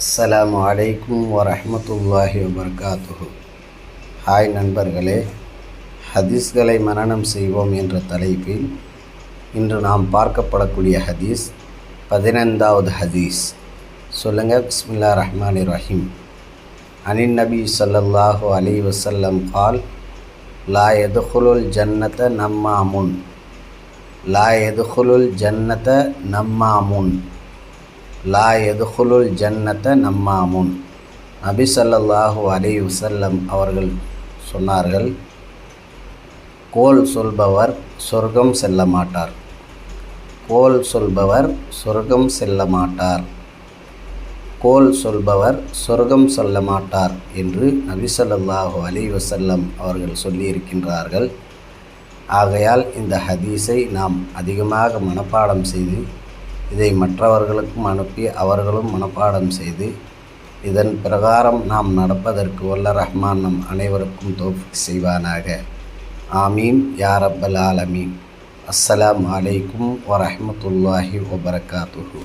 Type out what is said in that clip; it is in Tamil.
அஸ்ஸலாமு அலைக்கும் வரஹ்மத்துல்லாஹி வபரகாத்துஹு. ஹாய் நண்பர்களே, ஹதீஸ்களை மனனம் செய்வோம் என்ற தலைப்பில் இன்று நாம் பார்க்கப்படக்கூடிய ஹதீஸ் 15வது ஹதீஸ். சொல்லுங்கள். பிஸ்மில்லாஹிர் ரஹ்மானிர் ரஹீம். அனின் நபி ஸல்லல்லாஹு அலைஹி வஸல்லம் கால் லா யதுகுலுல் ஜன்னத நம்மாமுன். லா யதுகுலுல் ஜன்னத நம்மாமுன். லா யதுகுலுல் ஜன்னத நம்மாமுன். நபி ஸல்லல்லாஹு அலைஹி வஸல்லம் அவர்கள் சொன்னார்கள், கோல் சொல்பவர் சொர்க்கம் செல்ல மாட்டார். கோல் சொல்பவர் சொர்க்கம் செல்ல மாட்டார். கோல் சொல்பவர் சொர்க்கம் செல்ல மாட்டார் என்று நபி ஸல்லல்லாஹு அலைஹி வஸல்லம் அவர்கள் சொல்லியிருக்கின்றார்கள். ஆகையால் இந்த ஹதீஸை நாம் அதிகமாக மனப்பாடம் செய்து இதை மற்றவர்களுக்கும் அனுப்பி அவர்களும் மனப்பாடம் செய்து இதன் பிரகாரம் நாம் நடப்பதற்கு வல்ல ரஹ்மான் நம் அனைவருக்கும் தௌஃபீக் செய்வானாக. ஆமீன் யா ரப்பல் ஆலமீன். அஸ்ஸலாமு அலைக்கும் வரஹ்மத்துல்லாஹி வபரகாத்துஹு.